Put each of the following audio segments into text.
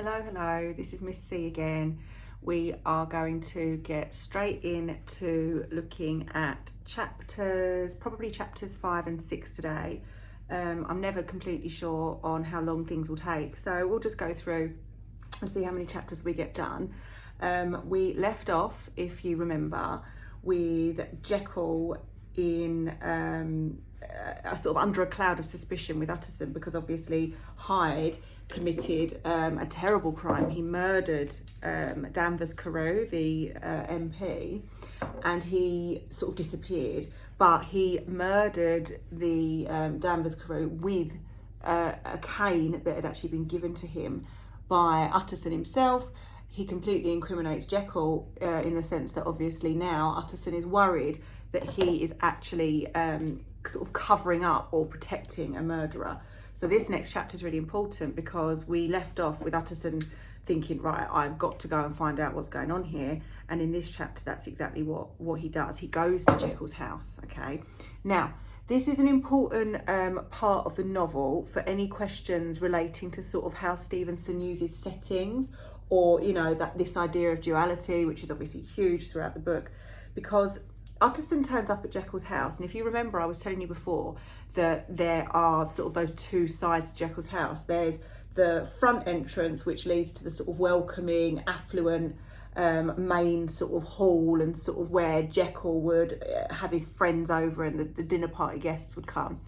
Hello, this is Miss C again. We are going to get straight into looking at probably chapters 5 and 6 today. I'm never completely sure on how long things will take, so we'll just go through and see how many chapters we get done. We left off, if you remember, with Jekyll in sort of under a cloud of suspicion with Utterson, because obviously Hyde committed a terrible crime. He murdered Danvers Carew, the MP, and he sort of disappeared. But he murdered the Danvers Carew with a cane that had actually been given to him by Utterson himself. He completely incriminates Jekyll in the sense that obviously now Utterson is worried that he is actually sort of covering up or protecting a murderer. So this next chapter is really important because we left off with Utterson thinking, right, I've got to go and find out what's going on here. And in this chapter, that's exactly what he does. He goes to Jekyll's house, okay? Now, this is an important part of the novel for any questions relating to sort of how Stevenson uses settings, or, you know, that this idea of duality, which is obviously huge throughout the book, because Utterson turns up at Jekyll's house. And if you remember, I was telling you before that there are sort of those two sides to Jekyll's house. There's the front entrance, which leads to the sort of welcoming, affluent main sort of hall, and sort of where Jekyll would have his friends over and the dinner party guests would come.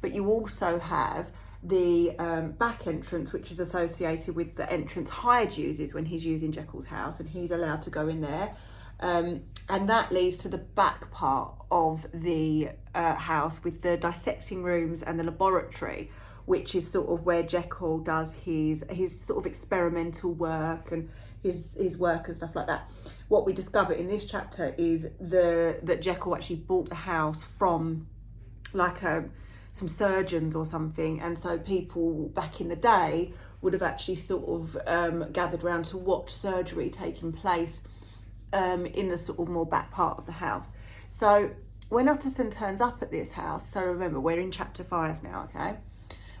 But you also have the back entrance, which is associated with the entrance Hyde uses when he's using Jekyll's house, and he's allowed to go in there. And that leads to the back part of the house with the dissecting rooms and the laboratory, which is sort of where Jekyll does his sort of experimental work and his work and stuff like that. What we discover in this chapter is that Jekyll actually bought the house from like some surgeons or something, and so people back in the day would have actually sort of gathered around to watch surgery taking place in the sort of more back part of the house. So when Utterson turns up at this house, so remember we're in chapter 5 now, okay?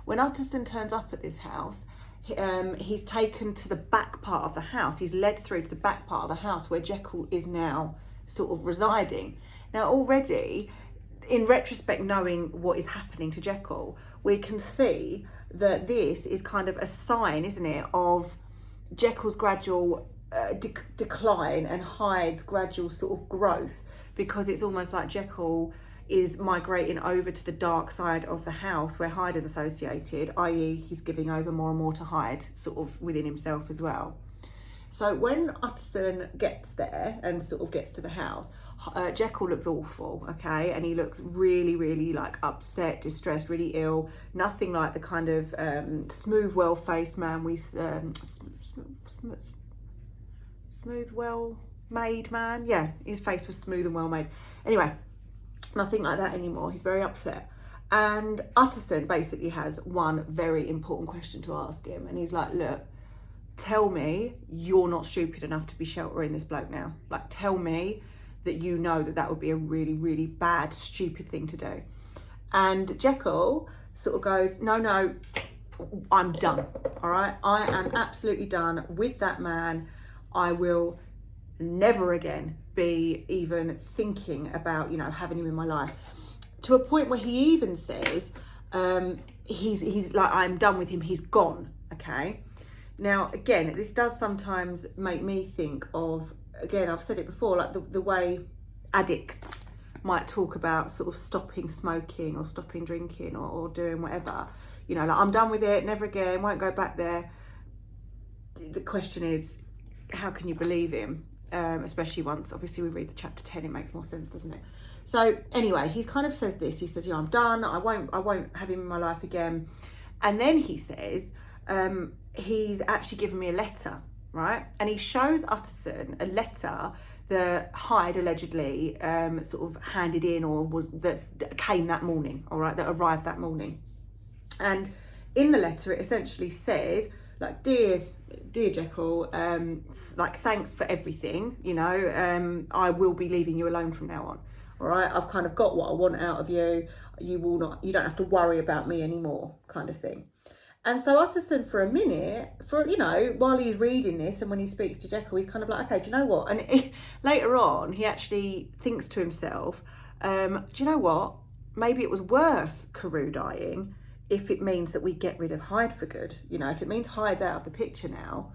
When Utterson turns up at this house, he's taken to the back part of the house. He's led through to the back part of the house where Jekyll is now sort of residing. Now already, in retrospect, knowing what is happening to Jekyll, we can see that this is kind of a sign, isn't it, of Jekyll's gradual decline and Hyde's gradual sort of growth, because it's almost like Jekyll is migrating over to the dark side of the house where Hyde is associated, i.e. he's giving over more and more to Hyde, sort of within himself as well. So when Utterson gets there and sort of gets to the house, Jekyll looks awful, okay? And he looks really, really like upset, distressed, really ill. Nothing like the kind of smooth, well-faced man smooth, well-made man. Yeah, his face was smooth and well-made. Anyway, nothing like that anymore. He's very upset. And Utterson basically has one very important question to ask him. And he's like, look, tell me you're not stupid enough to be sheltering this bloke now. Like, tell me that you know that would be a really, really bad, stupid thing to do. And Jekyll sort of goes, no, I'm done, all right? I am absolutely done with that man. I will never again be even thinking about, having him in my life. To a point where he even says, he's like, I'm done with him, he's gone, okay? Now, again, this does sometimes make me think of, again, I've said it before, like the way addicts might talk about sort of stopping smoking or stopping drinking or doing whatever. Like, I'm done with it, never again, won't go back there. The question is, how can you believe him? Especially once, obviously, we read the chapter 10, it makes more sense, doesn't it? So anyway, he kind of says this. He says, I'm done. I won't have him in my life again. And then he says, he's actually given me a letter, right? And he shows Utterson a letter that Hyde allegedly sort of handed in, or that came that morning, all right, that arrived that morning. And in the letter, it essentially says, like, dear Jekyll, like, thanks for everything, I will be leaving you alone from now on, all right? I've kind of got what I want out of you. You don't have to worry about me anymore, kind of thing. And so Utterson, for a minute, while he's reading this and when he speaks to Jekyll, he's kind of like, okay, do you know what? And later on, he actually thinks to himself, do you know what? Maybe it was worth Carew dying if it means that we get rid of Hyde for good. If it means Hyde's out of the picture now,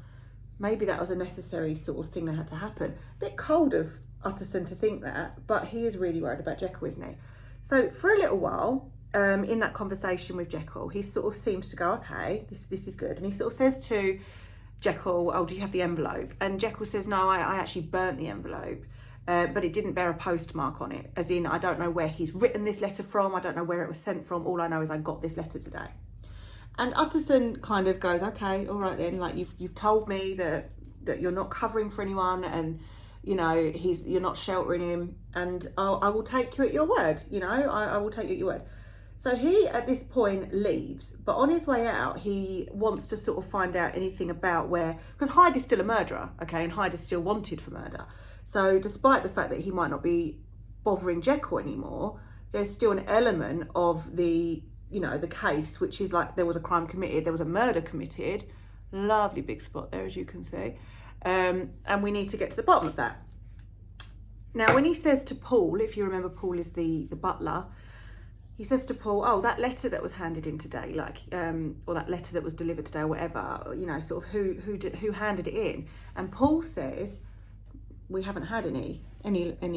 maybe that was a necessary sort of thing that had to happen. A bit cold of Utterson to think that, but he is really worried about Jekyll, isn't he? So for a little while, in that conversation with Jekyll, he sort of seems to go, okay, this is good. And he sort of says to Jekyll, oh, do you have the envelope? And Jekyll says, no, I actually burnt the envelope, but it didn't bear a postmark on it. As in, I don't know where he's written this letter from. I don't know where it was sent from. All I know is I got this letter today. And Utterson kind of goes, okay, all right then, like you've told me that you're not covering for anyone, and you're not sheltering him, and I will take you at your word. I will take you at your word. So he, at this point, leaves, but on his way out, he wants to sort of find out anything about because Hyde is still a murderer, okay, and Hyde is still wanted for murder. So despite the fact that he might not be bothering Jekyll anymore, there's still an element of the case, which is like there was a crime committed, there was a murder committed. Lovely big spot there, as you can see. And we need to get to the bottom of that. Now, when he says to Paul, if you remember, Paul is the butler, he says to Paul, oh, that letter that was handed in today, or that letter that was delivered today, or whatever, sort of who handed it in. And Paul says, we haven't had any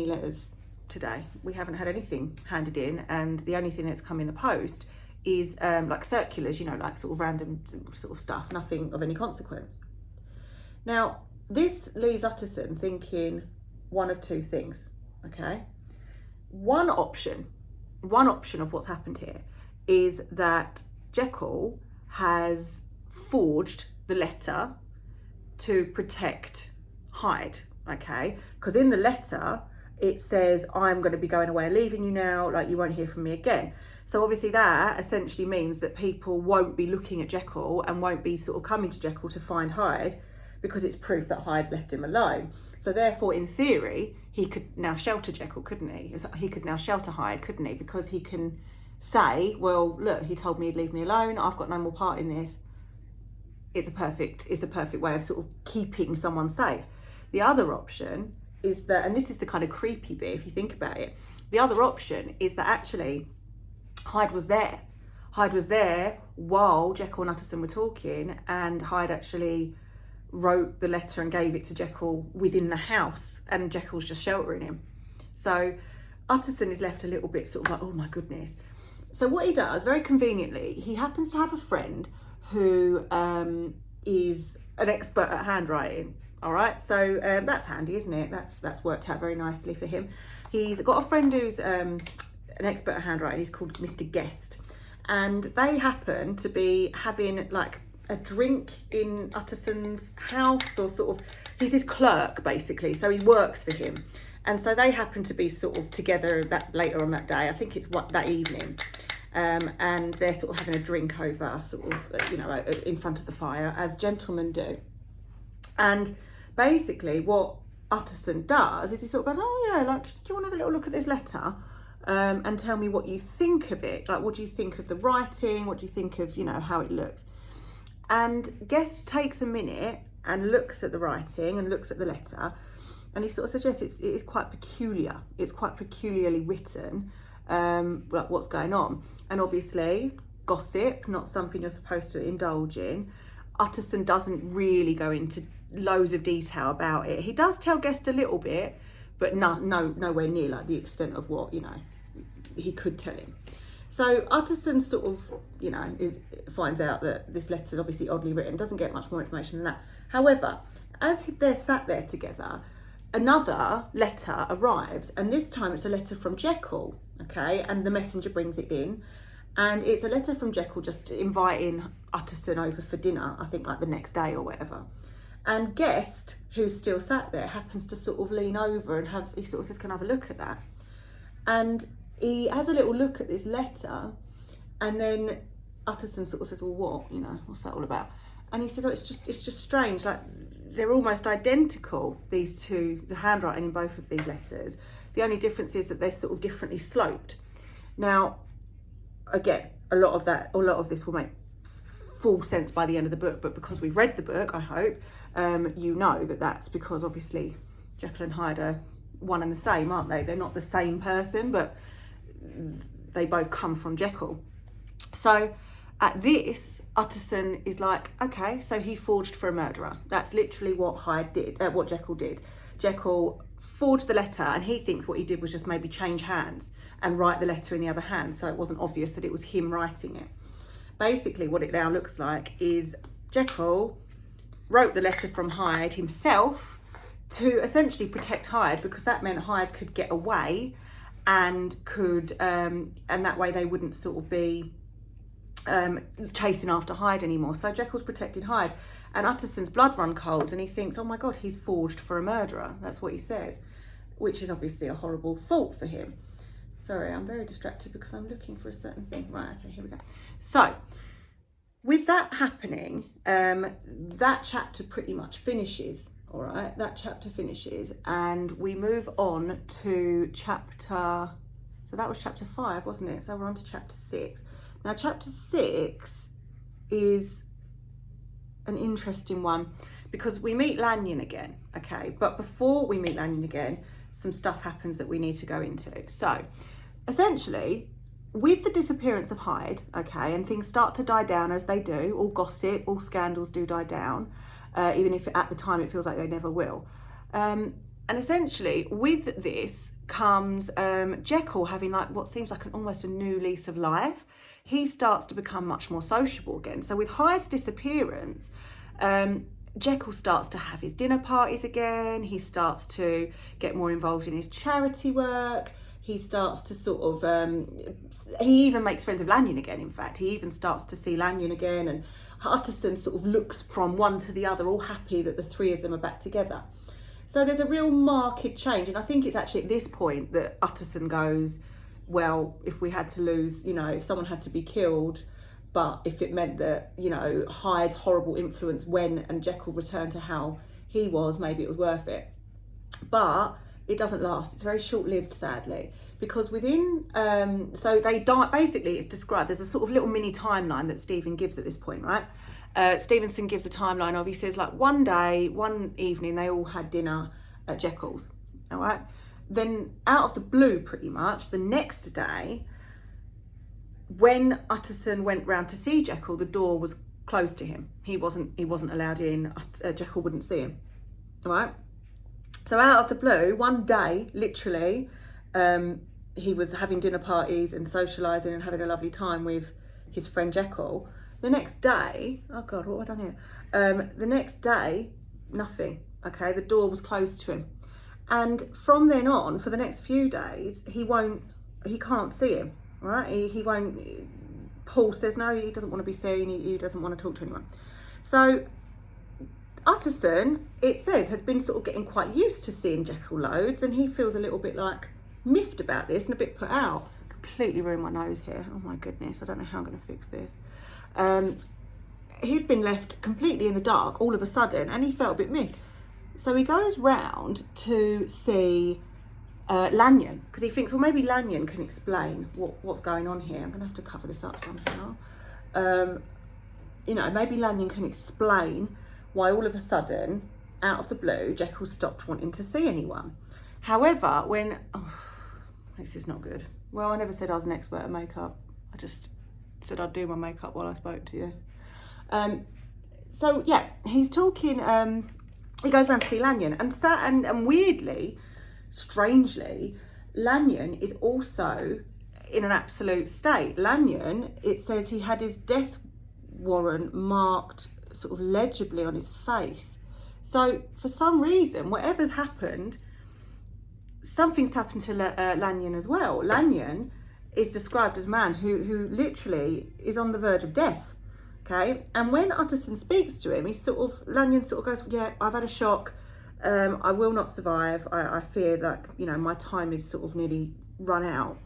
letters today. We haven't had anything handed in, and the only thing that's come in the post is like circulars, like sort of random sort of stuff, nothing of any consequence. Now, this leaves Utterson thinking one of two things, okay? One option of what's happened here is that Jekyll has forged the letter to protect Hyde, okay? Because in the letter, it says, I'm going to be going away, leaving you now, like you won't hear from me again. So obviously that essentially means that people won't be looking at Jekyll and won't be sort of coming to Jekyll to find Hyde, because it's proof that Hyde's left him alone. So therefore, in theory, he could now shelter Jekyll, couldn't he? He could now shelter Hyde, couldn't he? Because he can say, well, look, he told me he'd leave me alone. I've got no more part in this. It's a perfect way of sort of keeping someone safe. The other option is that, and this is the kind of creepy bit if you think about it, the other option is that actually Hyde was there. Hyde was there while Jekyll and Utterson were talking, and Hyde actually wrote the letter and gave it to Jekyll within the house, and Jekyll's just sheltering him. So Utterson is left a little bit sort of like, oh my goodness. So what he does, very conveniently, he happens to have a friend who is an expert at handwriting. All right, so that's handy, isn't it? That's worked out very nicely for him. He's got a friend who's an expert at handwriting. He's called Mr. Guest, and they happen to be having like a drink in Utterson's house, or sort of, he's his clerk basically, so he works for him. And so they happen to be sort of together that later on that day, I think it's that evening, and they're sort of having a drink over sort of, in front of the fire, as gentlemen do. And basically what Utterson does is he sort of goes, oh yeah, like, do you want to have a little look at this letter? And tell me what you think of it. Like, what do you think of the writing? What do you think of, how it looks? And Guest takes a minute and looks at the writing and looks at the letter, and he sort of suggests it is quite peculiar. It's quite peculiarly written, like what's going on. And obviously, gossip, not something you're supposed to indulge in. Utterson doesn't really go into loads of detail about it. He does tell Guest a little bit, but nowhere near like the extent of what, he could tell him. So Utterson sort of, finds out that this letter is obviously oddly written, doesn't get much more information than that. However, as they're sat there together, another letter arrives, and this time it's a letter from Jekyll, okay? And the messenger brings it in, and it's a letter from Jekyll just inviting Utterson over for dinner, I think like the next day or whatever. And Guest, who's still sat there, happens to sort of lean over and he sort of says, can I have a look at that? And he has a little look at this letter, and then Utterson sort of says, well, what? What's that all about? And he says, oh, it's just strange. Like, they're almost identical, these two, the handwriting in both of these letters. The only difference is that they're sort of differently sloped. Now, again, a lot of this will make full sense by the end of the book, but because we've read the book, I hope, you know that that's because obviously Jekyll and Hyde are one and the same, aren't they? They're not the same person, but they both come from Jekyll. So at this, Utterson is like, okay, so he forged for a murderer. That's literally what Hyde did, what Jekyll did. Jekyll forged the letter, and he thinks what he did was just maybe change hands and write the letter in the other hand, so it wasn't obvious that it was him writing it. Basically, what it now looks like is Jekyll wrote the letter from Hyde himself to essentially protect Hyde, because that meant Hyde could get away and that way they wouldn't sort of be chasing after Hyde anymore. So Jekyll's protected Hyde, and Utterson's blood run cold, and he thinks, oh my God, he's forged for a murderer. That's what he says, which is obviously a horrible thought for him. Sorry, I'm very distracted because I'm looking for a certain thing. Right, okay, here we go. So with that happening, that chapter pretty much finishes. All right, that chapter finishes, and we move on to chapter, so that was chapter 5, wasn't it? So we're on to chapter 6. Now, chapter 6 is an interesting one because we meet Lanyon again, okay? But before we meet Lanyon again, some stuff happens that we need to go into. So, essentially, with the disappearance of Hyde, okay, and things start to die down as they do, all gossip, all scandals do die down, even if at the time it feels like they never will. And essentially, with this comes Jekyll having like what seems like almost a new lease of life. He starts to become much more sociable again. So with Hyde's disappearance, Jekyll starts to have his dinner parties again. He starts to get more involved in his charity work. He starts to sort of, he even makes friends with Lanyon again, in fact. He even starts to see Lanyon again, and Utterson sort of looks from one to the other, all happy that the three of them are back together. So there's a real marked change. And I think it's actually at this point that Utterson goes, well, if we had to lose, you know, if someone had to be killed, but if it meant that, you know, Hyde's horrible influence when and Jekyll returned to how he was, maybe it was worth it. But it doesn't last. It's very short-lived, sadly, because within, so they die, basically it's described, there's a sort of little mini timeline that Stephen gives at this point, right? Stevenson gives a timeline of, he says like one day, one evening, they all had dinner at Jekyll's, all right? Then out of the blue, pretty much, the next day, when Utterson went round to see Jekyll, the door was closed to him. He wasn't allowed in. Jekyll wouldn't see him, all right? So out of the blue, one day, literally, he was having dinner parties and socialising and having a lovely time with his friend Jekyll. The next day, oh God, what have I done here? The next day, nothing, okay? The door was closed to him. And from then on, for the next few days, he can't see him, right? He won't, Paul says no, he doesn't want to be seen, he doesn't want to talk to anyone. So Utterson, it says, had been sort of getting quite used to seeing Jekyll loads, and he feels a little bit like miffed about this and a bit put out. Completely ruined my nose here. Oh my goodness, I don't know how I'm going to fix this. He'd been left completely in the dark all of a sudden, and he felt a bit miffed. So he goes round to see Lanyon, because he thinks, well, maybe Lanyon can explain what's going on here. I'm going to have to cover this up somehow. You know, maybe Lanyon can explain why all of a sudden, out of the blue, Jekyll stopped wanting to see anyone. However, this is not good. Well, I never said I was an expert at makeup. I just said I'd do my makeup while I spoke to you. So yeah, he's talking, he goes around to see Lanyon, and weirdly, strangely, Lanyon is also in an absolute state. Lanyon, it says he had his death warrant marked sort of legibly on his face. So for some reason, whatever's happened, something's happened to Lanyon as well. Lanyon is described as a man who literally is on the verge of death. Okay, and when Utterson speaks to him, Lanyon sort of goes, yeah, I've had a shock. I will not survive. I fear that, you know, my time is sort of nearly run out.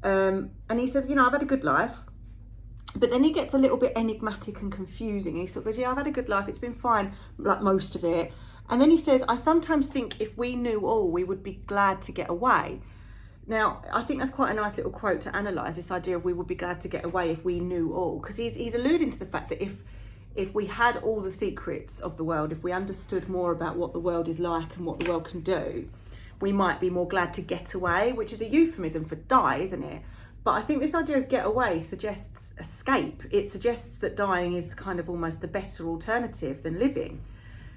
And he says, you know, I've had a good life. But then he gets a little bit enigmatic and confusing. He sort of goes, yeah, I've had a good life. It's been fine, like most of it. And then he says, I sometimes think if we knew all, we would be glad to get away. Now, I think that's quite a nice little quote to analyse, this idea of we would be glad to get away if we knew all. Because he's alluding to the fact that if we had all the secrets of the world, if we understood more about what the world is like and what the world can do, we might be more glad to get away, which is a euphemism for die, isn't it? But I think this idea of get away suggests escape. It suggests that dying is kind of almost the better alternative than living.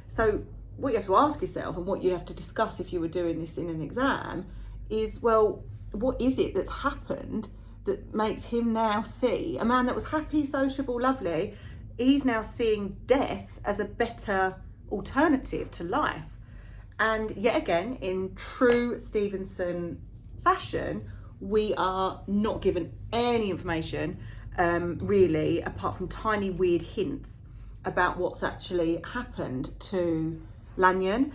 So what you have to ask yourself, and what you have to discuss if you were doing this in an exam, is, well, what is it that's happened that makes him now see, a man that was happy, sociable, lovely, he's now seeing death as a better alternative to life. And yet again, in true Stevenson fashion, we are not given any information, really, apart from tiny weird hints about what's actually happened to Lanyon.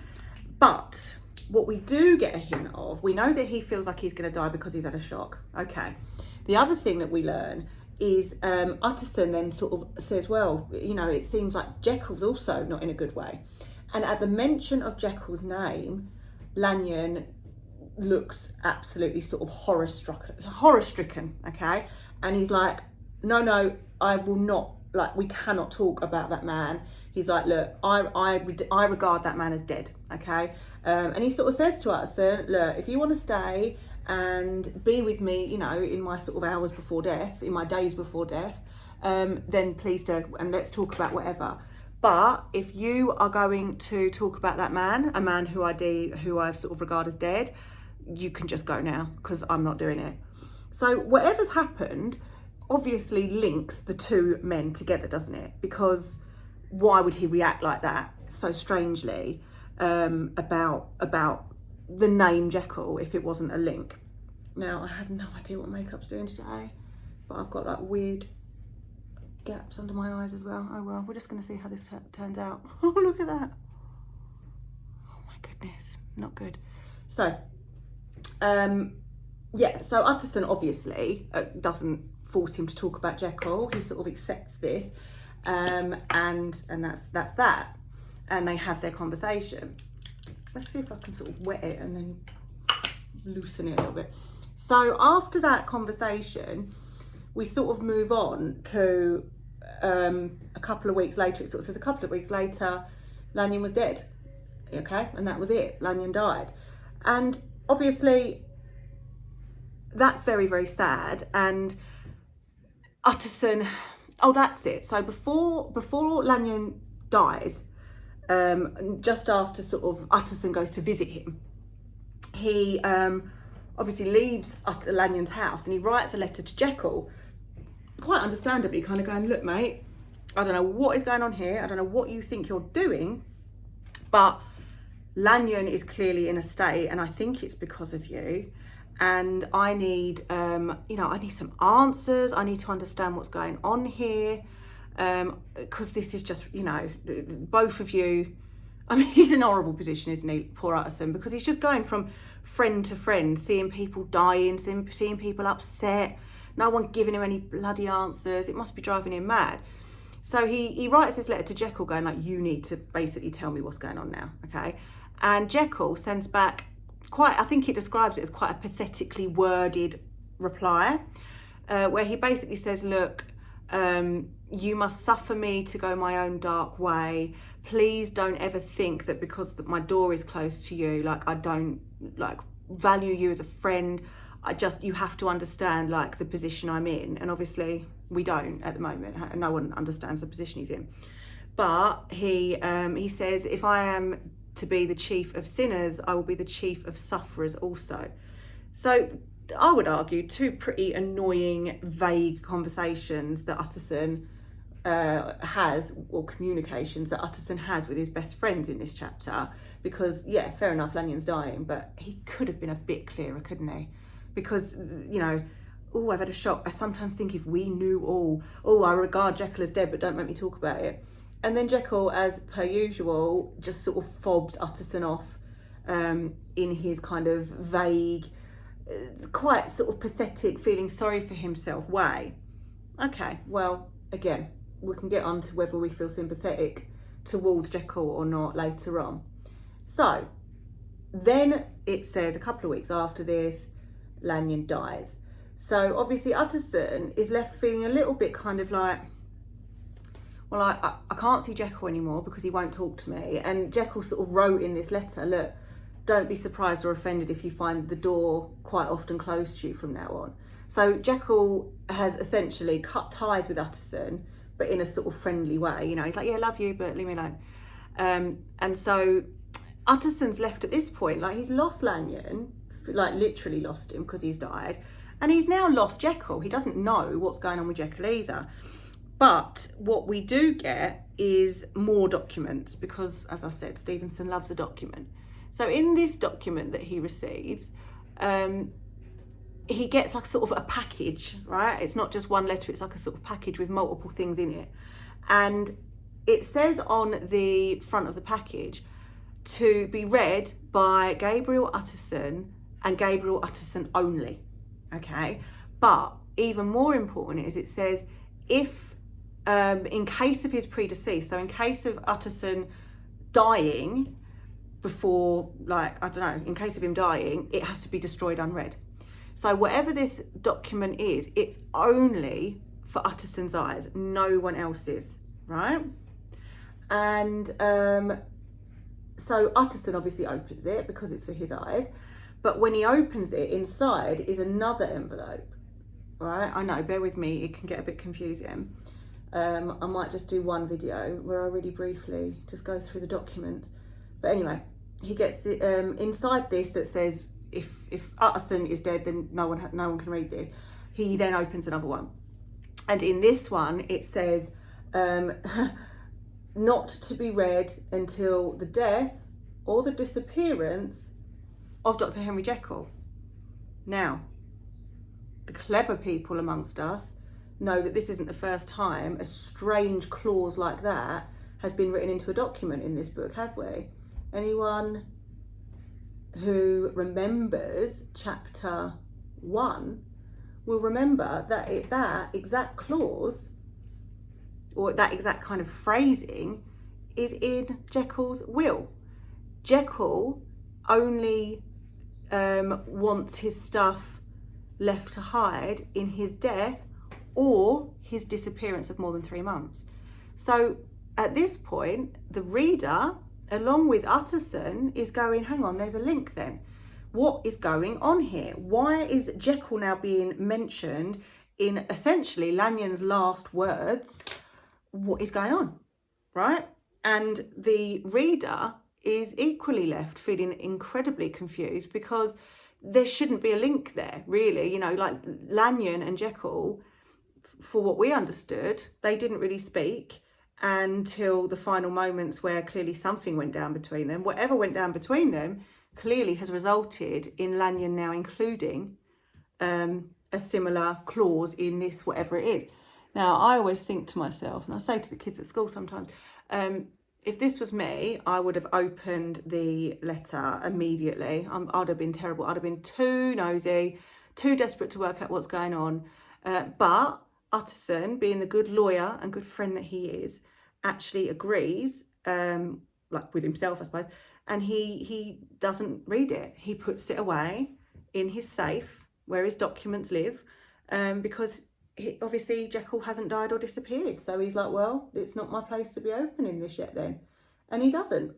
But what we do get a hint of, we know that he feels like he's going to die because he's had a shock. Okay. The other thing that we learn is Utterson then sort of says, well, you know, it seems like Jekyll's also not in a good way. And at the mention of Jekyll's name, Lanyon looks absolutely sort of horror-stricken, okay? And he's like, no, I will not, like, we cannot talk about that man. He's like, look, I regard that man as dead, okay? And he sort of says to Utterson, look, if you want to stay and be with me, you know, in my sort of hours before death, in my days before death, then please do, and let's talk about whatever. But if you are going to talk about that man, a man who I sort of regard as dead, you can just go now, because I'm not doing it. So whatever's happened obviously links the two men together, doesn't it? Because why would he react like that so strangely about the name Jekyll if it wasn't a link? Now, I have no idea what makeup's doing today, but I've got like weird gaps under my eyes as well. Oh well, we're just going to see how this turns out. Oh, look at that. Oh my goodness, not good. So, yeah, so Utterson obviously doesn't force him to talk about Jekyll. He sort of accepts this, and that's that. And they have their conversation. Let's see if I can sort of wet it and then loosen it a little bit. So after that conversation, we sort of move on to a couple of weeks later. It sort of says a couple of weeks later, Lanyon was dead. Okay, and that was it. Lanyon died. And obviously, that's very, very sad. And Utterson, oh, that's it. So before Lanyon dies, just after sort of Utterson goes to visit him, he obviously leaves Lanyon's house and he writes a letter to Jekyll, quite understandably, kind of going, look, mate, I don't know what is going on here. I don't know what you think you're doing, but Lanyon is clearly in a state, and I think it's because of you. And I need, I need some answers. I need to understand what's going on here, because this is just, both of you. I mean, he's in a horrible position, isn't he, poor Utterson, because he's just going from friend to friend, seeing people dying, seeing people upset, no one giving him any bloody answers. It must be driving him mad. So he writes this letter to Jekyll going like, you need to basically tell me what's going on now, okay? And Jekyll sends back I think he describes it as quite a pathetically worded reply, where he basically says, look, you must suffer me to go my own dark way. Please don't ever think that because my door is close to you, like I don't value you as a friend. You have to understand like the position I'm in. And obviously we don't at the moment. No one understands the position he's in. But he says, if I am to be the chief of sinners, I will be the chief of sufferers also. So I would argue two pretty annoying, vague conversations that Utterson has, or communications that Utterson has with his best friends in this chapter. Because, yeah, fair enough, Lanyon's dying, but he could have been a bit clearer, couldn't he? Because, I've had a shock. I sometimes think if we knew all, I regard Jekyll as dead, but don't make me talk about it. And then Jekyll, as per usual, just sort of fobs Utterson off in his kind of vague, quite sort of pathetic, feeling sorry for himself way. Okay, well, again, we can get on to whether we feel sympathetic towards Jekyll or not later on. So, then it says a couple of weeks after this, Lanyon dies. So obviously Utterson is left feeling a little bit kind of like, well, I can't see Jekyll anymore because he won't talk to me. And Jekyll sort of wrote in this letter, look, don't be surprised or offended if you find the door quite often closed to you from now on. So Jekyll has essentially cut ties with Utterson, but in a sort of friendly way. You know, he's like, yeah, love you, but leave me alone. And so Utterson's left at this point, like he's lost Lanyon, like literally lost him because he's died. And he's now lost Jekyll. He doesn't know what's going on with Jekyll either. But what we do get is more documents because, as I said, Stevenson loves a document. So in this document that he receives, he gets like sort of a package, right? It's not just one letter, it's like a sort of package with multiple things in it. And it says on the front of the package to be read by Gabriel Utterson and Gabriel Utterson only, okay? But even more important is it says if, in case of his predeceased, so in case of Utterson dying before, like, I don't know, in case of him dying, it has to be destroyed unread. So whatever this document is, it's only for Utterson's eyes, no one else's, right? And so Utterson obviously opens it because it's for his eyes, but when he opens it, inside is another envelope, right? I know, bear with me, it can get a bit confusing. I might just do one video where I really briefly just go through the documents. But anyway, he gets the, inside this that says, if Utterson is dead, then no one can read this. He then opens another one. And in this one, it says, not to be read until the death or the disappearance of Dr. Henry Jekyll. Now, the clever people amongst us know that this isn't the first time a strange clause like that has been written into a document in this book, have we? Anyone who remembers chapter 1 will remember that that exact clause or that exact kind of phrasing is in Jekyll's will. Jekyll only wants his stuff left to Hyde in his death or his disappearance of more than 3 months. So at this point, the reader, along with Utterson, is going, hang on, there's a link then. What is going on here? Why is Jekyll now being mentioned in essentially Lanyon's last words? What is going on, right? And the reader is equally left feeling incredibly confused because there shouldn't be a link there, really. You know, like Lanyon and Jekyll, for what we understood, they didn't really speak until the final moments where clearly something went down between them. Whatever went down between them clearly has resulted in Lanyon now including a similar clause in this, whatever it is. Now, I always think to myself, and I say to the kids at school sometimes, if this was me, I would have opened the letter immediately. I'd have been terrible. I'd have been too nosy, too desperate to work out what's going on. But Utterson, being the good lawyer and good friend that he is, actually agrees, like with himself, I suppose, and he doesn't read it. He puts it away in his safe where his documents live, because obviously Jekyll hasn't died or disappeared. So he's like, well, it's not my place to be opening this yet then. And he doesn't.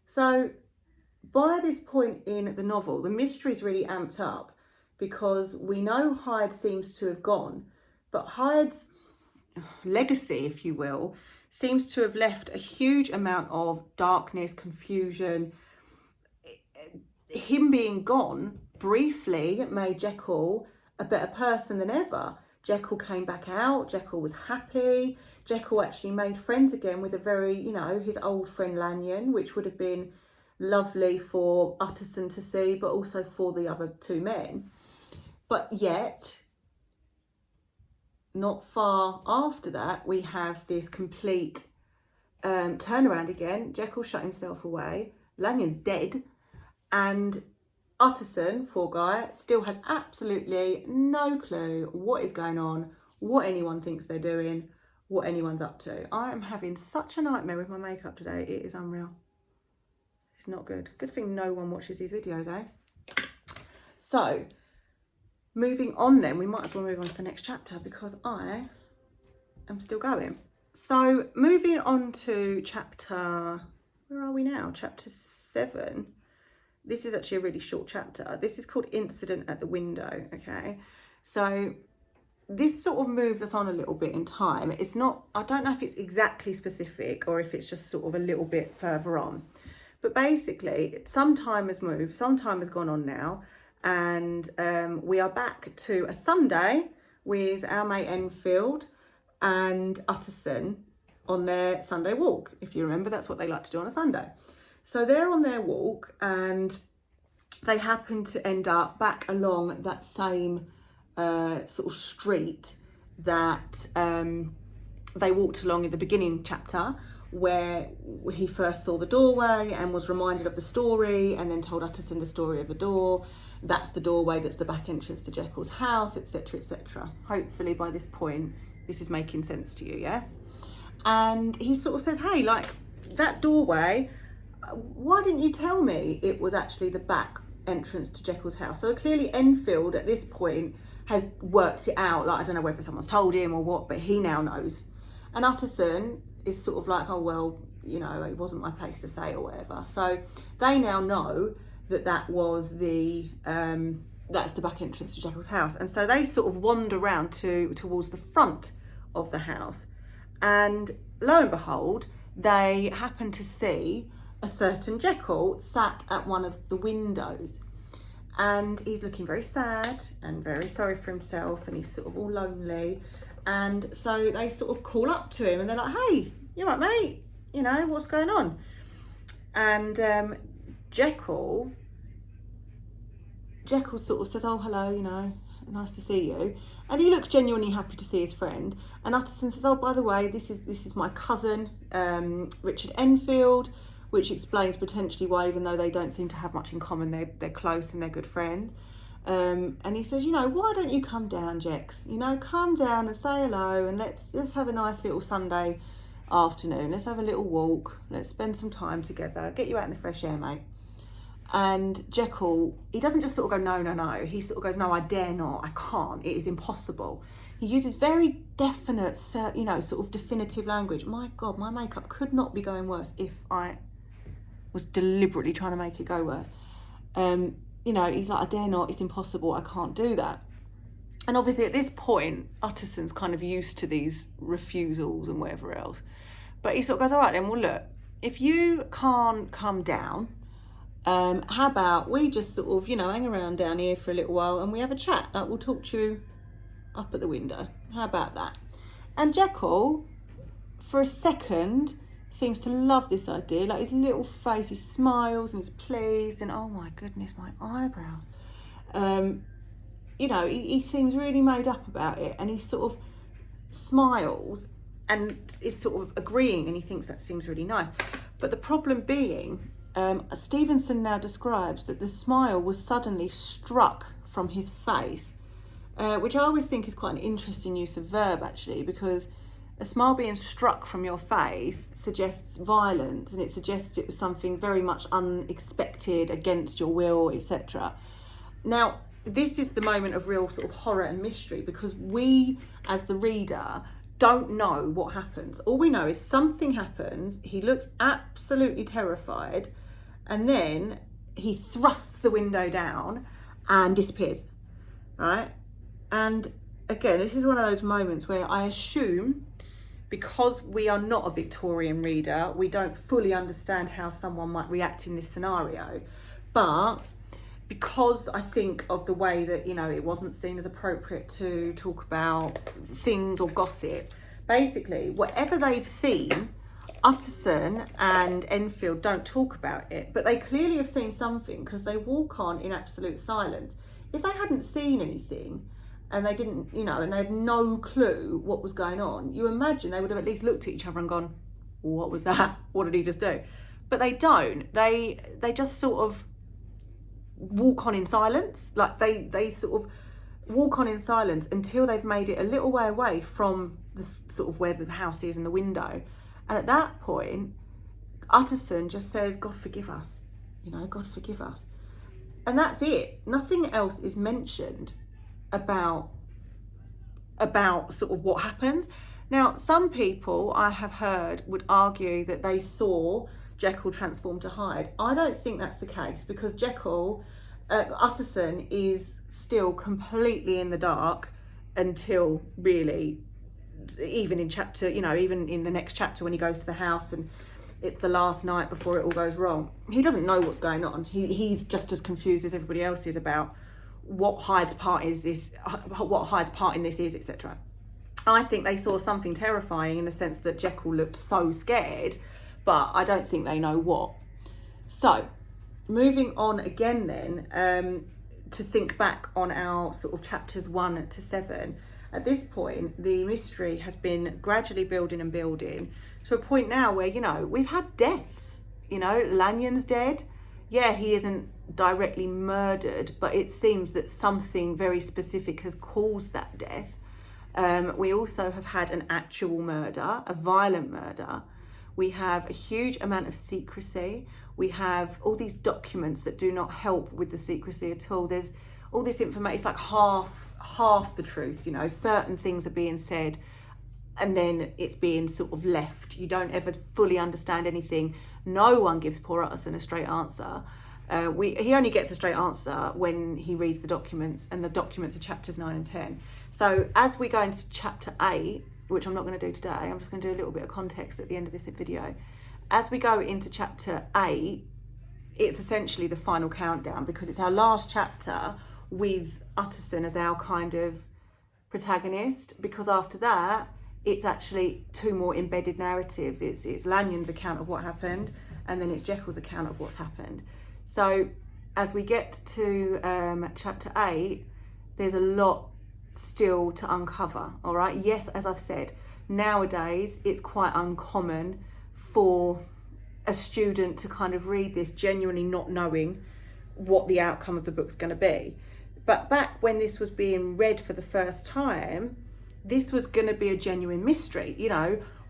So by this point in the novel, the mystery's really amped up because we know Hyde seems to have gone, but Hyde's legacy, if you will, seems to have left a huge amount of darkness, confusion. Him being gone briefly made Jekyll a better person than ever. Jekyll came back out, Jekyll was happy, Jekyll actually made friends again with a very, you know, his old friend Lanyon, which would have been lovely for Utterson to see, but also for the other two men. But yet, not far after that, we have this complete turnaround again. Jekyll shut himself away, Lanyon's dead, and Utterson, poor guy, still has absolutely no clue what is going on, what anyone thinks they're doing, what anyone's up to. I am having such a nightmare with my makeup today. It is unreal. It's not good. Good thing no one watches these videos, eh? So, moving on then, we might as well move on to the next chapter because I am still going. So moving on to chapter, where are we now? Chapter 7. This is actually a really short chapter. This is called Incident at the Window, okay? So this sort of moves us on a little bit in time. It's not, I don't know if it's exactly specific or if it's just sort of a little bit further on. But basically, some time has moved, some time has gone on now, and we are back to a Sunday with our mate Enfield and Utterson on their Sunday walk. If you remember, that's what they like to do on a Sunday. So they're on their walk and they happen to end up back along that same sort of street that they walked along in the beginning chapter, where he first saw the doorway and was reminded of the story and then told Utterson the story of the door. That's the doorway, that's the back entrance to Jekyll's house, etc, etc. Hopefully by this point this is making sense to you, yes? And he sort of says, hey, like, that doorway, why didn't you tell me it was actually the back entrance to Jekyll's house? So clearly Enfield at this point has worked it out. Like, I don't know whether someone's told him or what, but he now knows. And Utterson is sort of like, oh, well, you know, it wasn't my place to say or whatever. So they now know that that was the, that's the back entrance to Jekyll's house. And so they sort of wander around towards the front of the house. And lo and behold, they happen to see a certain Jekyll sat at one of the windows. And he's looking very sad and very sorry for himself, and he's sort of all lonely. And so they sort of call up to him and they're like, hey, you all right, mate? You know, what's going on? And Jekyll sort of says, oh, hello, you know, nice to see you. And he looks genuinely happy to see his friend. And Utterson says, oh, by the way, this is my cousin, Richard Enfield, which explains potentially why, even though they don't seem to have much in common, they're close and they're good friends. And he says, you know, why don't you come down, Jex? You know, come down and say hello, and let's have a nice little Sunday afternoon. Let's have a little walk. Let's spend some time together. Get you out in the fresh air, mate. And Jekyll, he doesn't just sort of go, no. He sort of goes, no, I dare not. I can't. It is impossible. He uses very definite, you know, sort of definitive language. My God, my makeup could not be going worse if I was deliberately trying to make it go worse. You know, he's like, I dare not. It's impossible. I can't do that. And obviously at this point, Utterson's kind of used to these refusals and whatever else. But he sort of goes, all right then, well, look, if you can't come down, how about we just sort of, you know, hang around down here for a little while and we have a chat. Like, we'll talk to you up at the window. How about that? And Jekyll, for a second, seems to love this idea. Like, his little face, he smiles and he's pleased, and oh my goodness, my eyebrows. You know, he seems really made up about it, and he sort of smiles and is sort of agreeing, and he thinks that seems really nice. But the problem being, Stevenson now describes that the smile was suddenly struck from his face, which I always think is quite an interesting use of verb, actually, because a smile being struck from your face suggests violence, and it suggests it was something very much unexpected, against your will, etc. Now, this is the moment of real sort of horror and mystery, because we, as the reader, don't know what happens. All we know is something happens, he looks absolutely terrified, and then he thrusts the window down and disappears, right? And again, this is one of those moments where I assume, because we are not a Victorian reader, we don't fully understand how someone might react in this scenario. But because I think of the way that, you know, it wasn't seen as appropriate to talk about things or gossip, basically, whatever they've seen, Utterson and Enfield don't talk about it, but they clearly have seen something, because they walk on in absolute silence. If they hadn't seen anything, and they didn't, you know, and they had no clue what was going on, you imagine they would have at least looked at each other and gone, what was that? What did he just do? But they don't. They just sort of walk on in silence. Like, they sort of walk on in silence until they've made it a little way away from the sort of where the house is and the window. And at that point, Utterson just says, God forgive us, you know, God forgive us. And that's it. Nothing else is mentioned. about sort of what happens. Now, some people I have heard would argue that they saw Jekyll transform to Hyde. I don't think that's the case, because Jekyll, Utterson is still completely in the dark until really, even in chapter, even in the next chapter when he goes to the house and it's the last night before it all goes wrong. He doesn't know what's going on. He's just as confused as everybody else is about what Hyde's part in this is, etc. I think they saw something terrifying in the sense that Jekyll looked so scared, but I don't think they know what. So, moving on again then, to think back on our sort of chapters 1 to 7, at this point, the mystery has been gradually building and building to a point now where, we've had deaths. Lanyon's dead. Yeah, he isn't directly murdered, but it seems that something very specific has caused that death. We also have had an actual murder, a violent murder. We have a huge amount of secrecy. We have all these documents that do not help with the secrecy at all. There's all this information, it's like half the truth, certain things are being said and then it's being sort of left. You don't ever fully understand anything. No one gives poor Utterson a straight answer. He only gets a straight answer when he reads the documents, and the documents are chapters 9 and 10. So as we go into chapter 8, which I'm not going to do today, I'm just going to do a little bit of context at the end of this video. As we go into chapter 8, it's essentially the final countdown, because it's our last chapter with Utterson as our kind of protagonist, because after that, it's actually 2 more embedded narratives. It's Lanyon's account of what happened, and then it's Jekyll's account of what's happened. So as we get to chapter 8, there's a lot still to uncover, all right? Yes, as I've said, nowadays it's quite uncommon for a student to kind of read this genuinely not knowing what the outcome of the book's going to be. But back when this was being read for the first time, this was going to be a genuine mystery.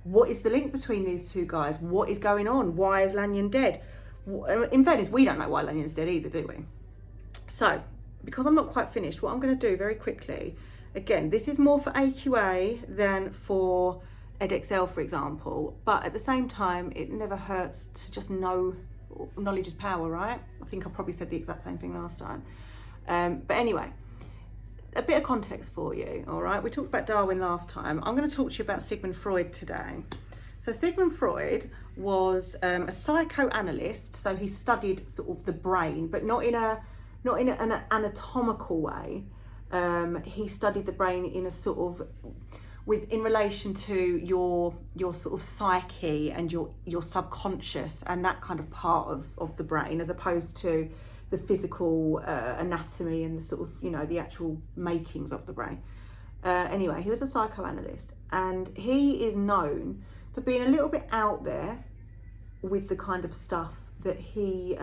What is the link between these 2 guys? What is going on? Why is Lanyon dead? In fairness, we don't know why Lanyon's dead either, do we? So, because I'm not quite finished, what I'm going to do very quickly, again, this is more for AQA than for EdXL, for example, but at the same time, it never hurts to just know. Knowledge is power, right? I think I probably said the exact same thing last time. But anyway, a bit of context for you, all right? We talked about Darwin last time. I'm going to talk to you about Sigmund Freud today. So Sigmund Freud was a psychoanalyst, so he studied sort of the brain, but not in an anatomical way. He studied the brain in a sort of in relation to your sort of psyche and your subconscious and that kind of part of the brain, as opposed to the physical anatomy and the sort of, the actual makings of the brain. Anyway, he was a psychoanalyst, and he is known for being a little bit out there with the kind of stuff that he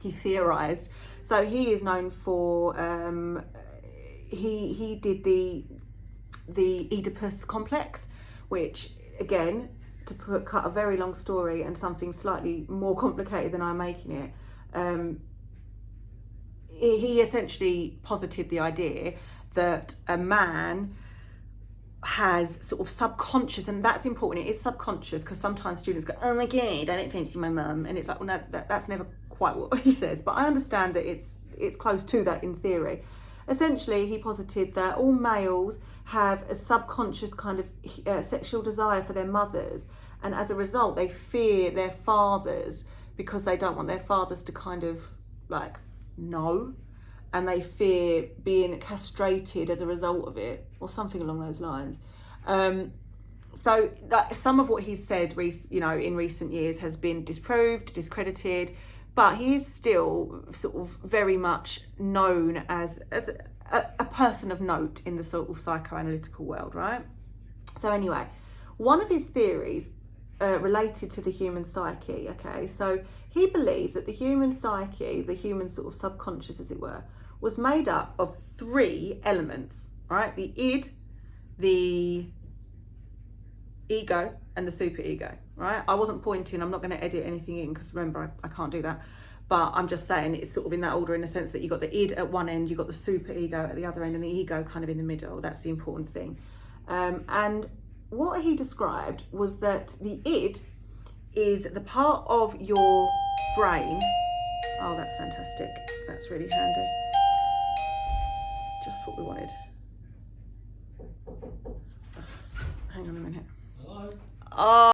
theorized. So he is known for he did the Oedipus complex, which, again, to cut a very long story and something slightly more complicated than I'm making it, he essentially posited the idea that a man has sort of subconscious, and that's important, it is subconscious, because sometimes students go, oh my God, I don't fancy my mum, and it's like, well, no, that's never quite what he says, but I understand that it's close to that in theory. Essentially, he posited that all males have a subconscious kind of sexual desire for their mothers, and as a result they fear their fathers because they don't want their fathers to kind of like know, and they fear being castrated as a result of it, or something along those lines. So some of what he's said in recent years has been disproved, discredited, but he is still sort of very much known as a person of note in the sort of psychoanalytical world, right? So anyway, one of his theories related to the human psyche, okay? So he believed that the human psyche, the human sort of subconscious, as it were, was made up of 3 elements, right? The id, the ego, and the superego, right? I wasn't pointing, I'm not going to edit anything in, because remember, I can't do that. but I'm just saying it's sort of in that order, in the sense that you've got the id at one end, you've got the super ego at the other end, and the ego kind of in the middle. That's the important thing. And what he described was that the id is the part of your brain. Oh, that's fantastic. That's really handy. Just what we wanted. Hang on a minute. Hello? Oh.